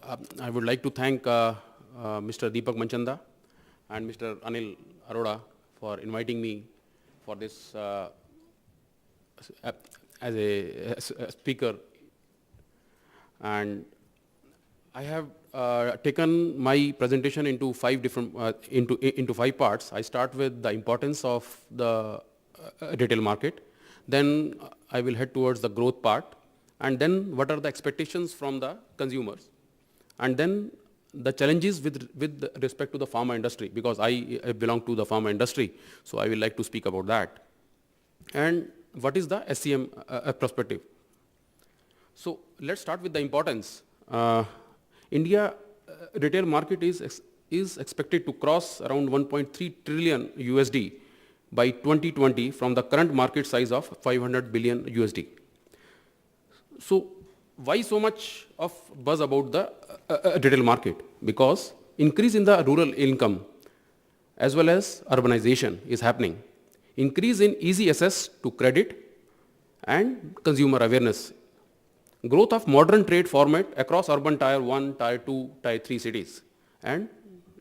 I would like to thank Mr. Deepak Manchanda and Mr. Anil Arora for inviting me for this as a speaker. And I have taken my presentation into five different into five parts. I start with the importance of the retail market. Then I will head towards the growth part, and then what are the expectations from the consumers, and then the challenges with respect to the pharma industry, because I belong to the pharma industry, so I will like to speak about that. And what is the SCM perspective? So let's start with the importance. India retail market is expected to cross around 1.3 trillion USD by 2020 from the current market size of 500 billion USD. So why so much of buzz about the retail market? Because increase in the rural income as well as urbanization is happening. Increase in easy access to credit and consumer awareness. Growth of modern trade format across urban tier 1, tier 2, tier 3 cities and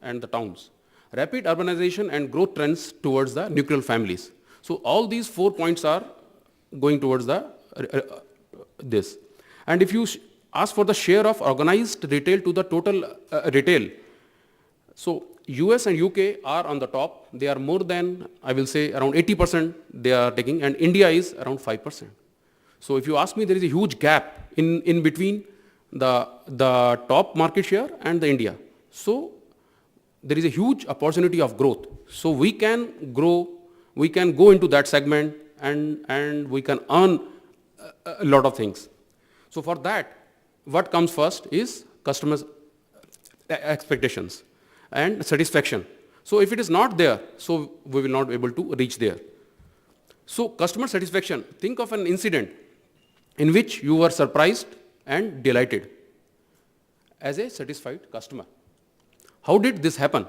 the towns. Rapid urbanization and growth trends towards the nuclear families. So all these 4 points are going towards the this. And if you ask for the share of organized retail to the total retail, so US and UK are on the top. They are more than, I will say, around 80% they are taking, and India is around 5%. So if you ask me, there is a huge gap in between the top market share and the India. So there is a huge opportunity of growth. So we can grow, we can go into that segment, and we can earn a lot of things. So for that, what comes first is customers' expectations and satisfaction. So if it is not there, so we will not be able to reach there. So customer satisfaction, think of an incident in which you were surprised and delighted as a satisfied customer. How did this happen?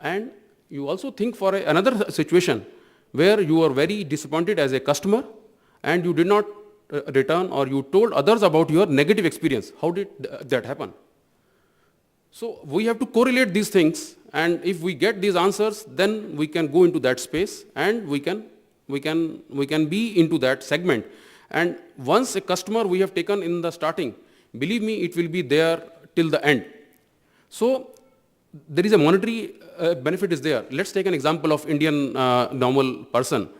And you also think for another situation where you were very disappointed as a customer and you did not return, or you told others about your negative experience. How did that happen? So we have to correlate these things, and if we get these answers, then we can go into that space and we can be into that segment. And once a customer we have taken in the starting, believe me, it will be there till the end. So there is a monetary benefit is there. Let's take an example of Indian normal person.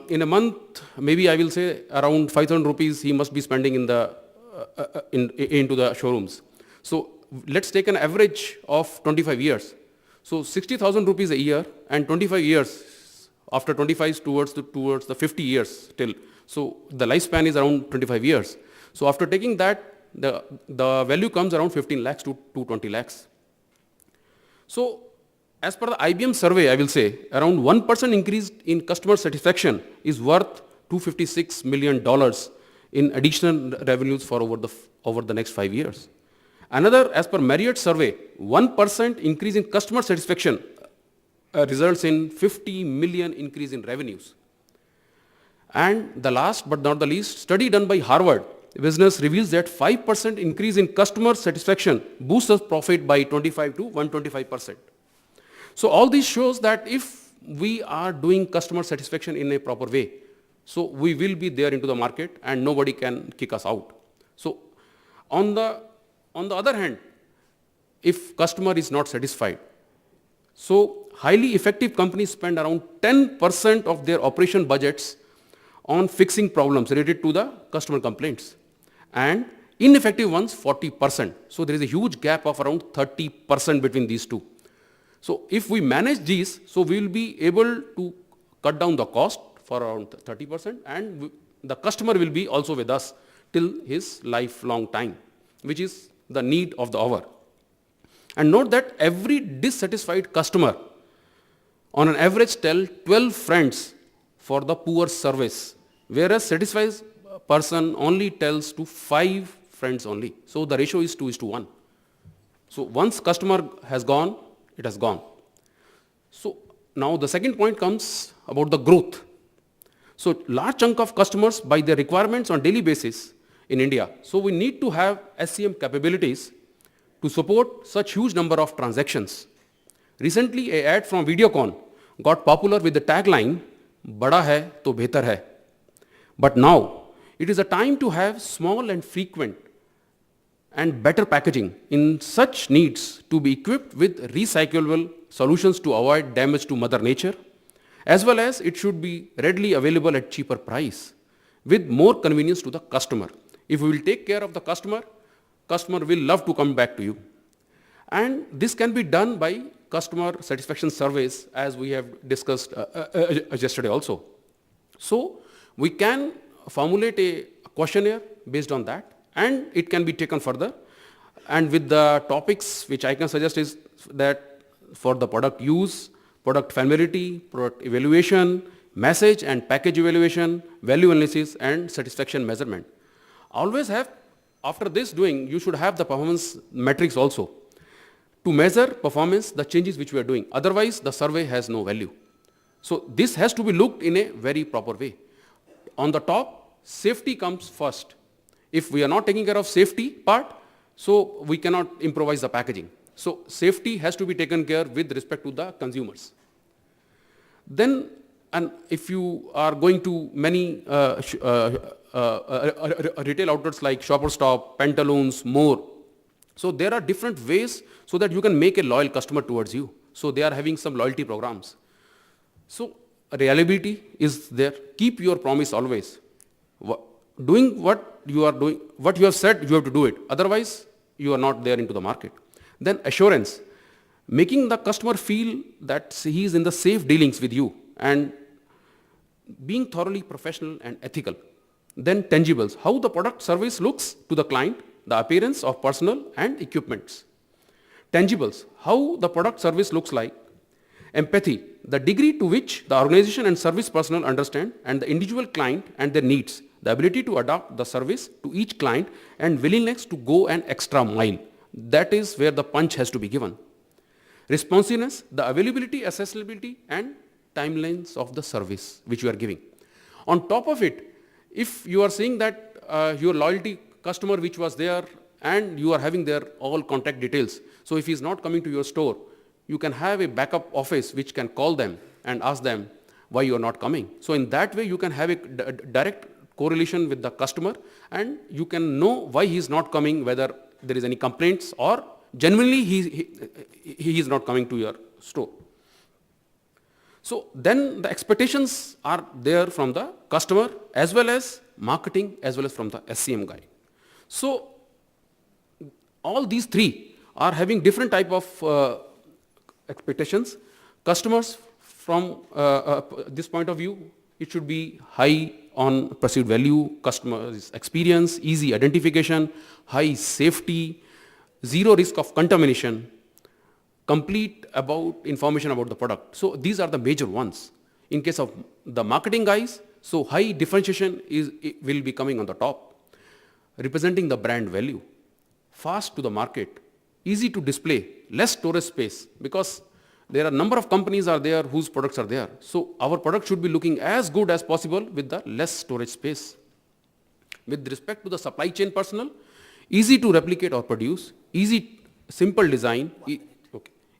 In a month, maybe I will say around 5,000 rupees he must be spending in the into the showrooms. So let's take an average of 25 years. So 60,000 rupees a year, and 25 years, after 25 towards the 50 years till. So the lifespan is around 25 years. So after taking that, the value comes around 15 lakhs to 20 lakhs. So as per the IBM survey, I will say around 1% increase in customer satisfaction is worth $256 million in additional revenues for over the next 5 years. Another, as per Marriott survey, 1% increase in customer satisfaction results in 50 million increase in revenues. And the last but not the least, study done by Harvard Business reveals that 5% increase in customer satisfaction boosts us profit by 25 to 125%. So all this shows that if we are doing customer satisfaction in a proper way, so we will be there into the market and nobody can kick us out. So on the other hand, if customer is not satisfied, so highly effective companies spend around 10% of their operation budgets on fixing problems related to the customer complaints, and ineffective ones 40%. So there is a huge gap of around 30% between these two. So if we manage these, so we will be able to cut down the cost for around 30%, and the customer will be also with us till his lifelong time, which is the need of the hour. And note that every dissatisfied customer on an average tell 12 friends for the poor service, whereas satisfied person only tells to 5 friends only. So the ratio is 2:1. So once customer has gone, it has gone. So now the second point comes about the growth. So large chunk of customers, by their requirements on daily basis, in India. So we need to have SCM capabilities to support such huge number of transactions. Recently, a ad from Videocon got popular with the tagline, "Bada hai to behtar hai." But now, it is a time to have small and frequent and better packaging in such needs to be equipped with recyclable solutions to avoid damage to Mother Nature, as well as it should be readily available at cheaper price with more convenience to the customer. If we will take care of the customer, customer will love to come back to you. And this can be done by customer satisfaction surveys, as we have discussed yesterday also. So we can formulate a questionnaire based on that, and it can be taken further. And with the topics which I can suggest is that for the product use, product familiarity, product evaluation, message and package evaluation, value analysis, and satisfaction measurement. Always have, after this doing, you should have the performance metrics also to measure performance, the changes which we are doing. Otherwise, the survey has no value. So this has to be looked in a very proper way. On the top, safety comes first. If we are not taking care of safety part, so we cannot improvise the packaging. So safety has to be taken care with respect to the consumers. Then, and if you are going to many retail outlets like Shoppers Stop, Pantaloons, more, so there are different ways so that you can make a loyal customer towards you. So they are having some loyalty programs. So reliability is there. Keep your promise always. Doing what you are doing, what you have said, you have to do it. Otherwise, you are not there into the market. Then assurance, making the customer feel that he is in the safe dealings with you and being thoroughly professional and ethical. Then tangibles, how the product service looks to the client, the appearance of personnel and equipments. Tangibles, how the product service looks like. Empathy, the degree to which the organization and service personnel understand and the individual client and their needs, the ability to adapt the service to each client and willingness to go an extra mile. That is where the punch has to be given. Responsiveness, the availability, accessibility and timelines of the service which you are giving. On top of it, if you are saying that your loyalty customer which was there and you are having their all contact details, so if he is not coming to your store, you can have a backup office which can call them and ask them why you are not coming. So in that way, you can have a direct correlation with the customer and you can know why he is not coming, whether there is any complaints or genuinely he is not coming to your store. So then the expectations are there from the customer as well as marketing as well as from the SCM guy. So all these three are having different type of expectations. Customers from this point of view, it should be high on perceived value, customer's experience, easy identification, high safety, zero risk of contamination, complete about information about the product. So these are the major ones. In case of the marketing guys, so high differentiation will be coming on the top, representing the brand value, fast to the market, easy to display, less storage space, because there are a number of companies are there whose products are there. So our product should be looking as good as possible with the less storage space. With respect to the supply chain personnel, easy to replicate or produce, simple design,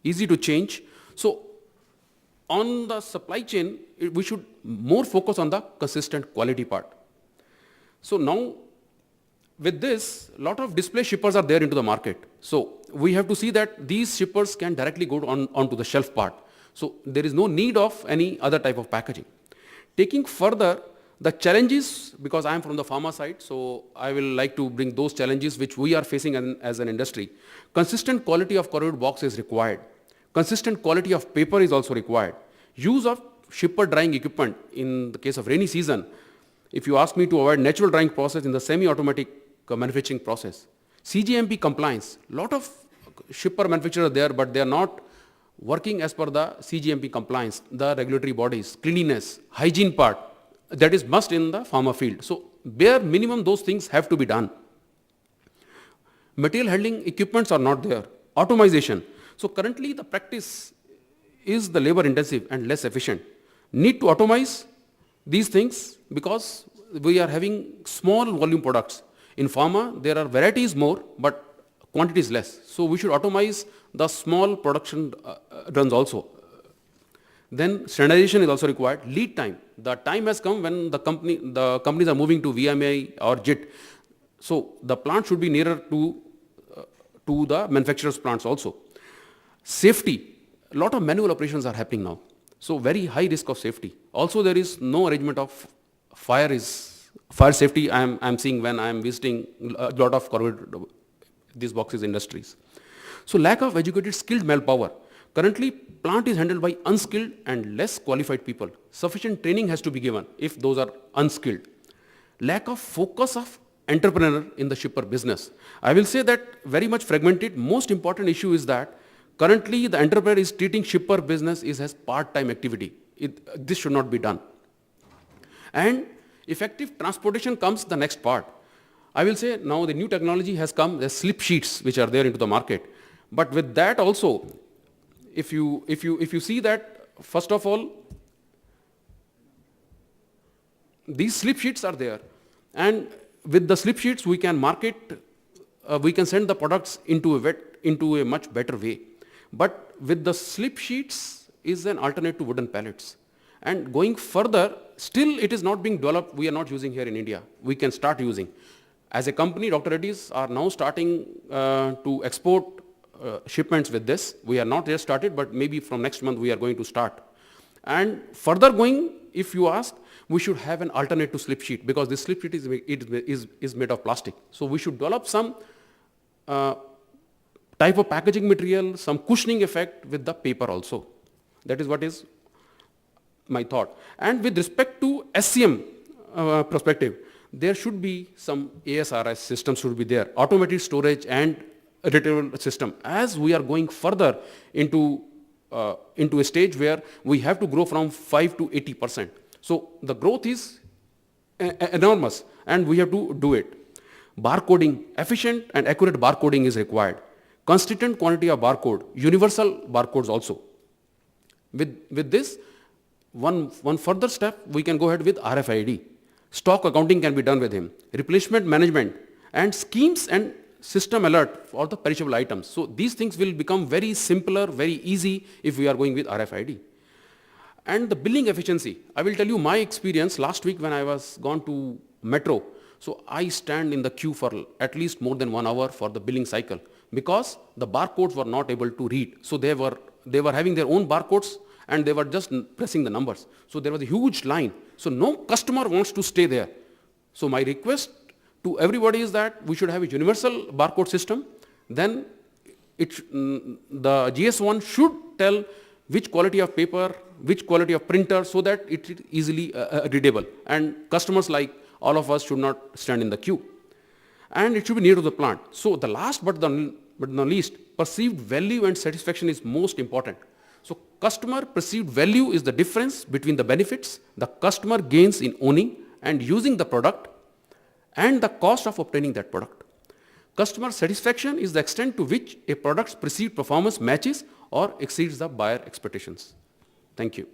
easy to change. So on the supply chain, we should more focus on the consistent quality part. So now with this, a lot of display shippers are there into the market. So we have to see that these shippers can directly go onto the shelf part. So there is no need of any other type of packaging. Taking further, the challenges, because I am from the pharma side, so I will like to bring those challenges which we are facing as an industry. Consistent quality of corrugated box is required. Consistent quality of paper is also required. Use of shipper drying equipment in the case of rainy season. If you ask me to avoid natural drying process in the semi-automatic manufacturing process. CGMP compliance, lot of shipper manufacturers are there, but they are not working as per the CGMP compliance, the regulatory bodies, cleanliness, hygiene part, that is must in the pharma field. So bare minimum those things have to be done. Material handling equipments are not there. Automation. So currently the practice is the labor intensive and less efficient. Need to automize these things because we are having small volume products. In pharma, there are varieties more, but quantity is less. So we should automate the small production runs also. Then standardization is also required. Lead time. The time has come when the companies are moving to VMI or JIT. So the plant should be nearer to the manufacturer's plants also. Safety. A lot of manual operations are happening now. So very high risk of safety. Also there is no arrangement of fire safety I'm seeing when I'm visiting a lot of corporate these boxes industries. So lack of educated skilled manpower. Currently, plant is handled by unskilled and less qualified people. Sufficient training has to be given if those are unskilled. Lack of focus of entrepreneur in the shipper business. I will say that very much fragmented. Most important issue is that currently the entrepreneur is treating shipper business as part-time activity. This should not be done. And effective transportation comes the next part. I will say now the new technology has come, the slip sheets which are there into the market. But with that also, if you see that, first of all, these slip sheets are there, and with the slip sheets we can market, we can send the products into a much better way. But with the slip sheets is an alternate to wooden pallets. And going further, still it is not being developed, we are not using here in India. We can start using. As a company, Dr. Reddy's are now starting to export shipments with this. We are not yet started, but maybe from next month we are going to start. And further going, if you ask, we should have an alternate to slip sheet, because this slip sheet is made of plastic. So we should develop some type of packaging material, some cushioning effect with the paper also. That is what is my thought. And with respect to SCM perspective, there should be some ASRS system should be there, automated storage and retrieval system. As we are going further into a stage where we have to grow from 5 to 80%. So the growth is enormous, and we have to do it. Barcoding, efficient and accurate barcoding is required. Consistent quantity of barcode, universal barcodes also. With this, one further step, we can go ahead with RFID. Stock accounting can be done with him. Replacement management and schemes and system alert for the perishable items. So these things will become very simpler, very easy if we are going with RFID. And the billing efficiency. I will tell you my experience last week when I was gone to Metro. So I stand in the queue for at least more than 1 hour for the billing cycle, because the barcodes were not able to read. So they were having their own barcodes and they were just pressing the numbers. So there was a huge line. So no customer wants to stay there. So my request to everybody is that we should have a universal barcode system. Then the GS1 should tell which quality of paper, which quality of printer, so that it is easily readable. And customers like all of us should not stand in the queue. And it should be near to the plant. So the last but not least, perceived value and satisfaction is most important. So customer perceived value is the difference between the benefits the customer gains in owning and using the product and the cost of obtaining that product. Customer satisfaction is the extent to which a product's perceived performance matches or exceeds the buyer expectations. Thank you.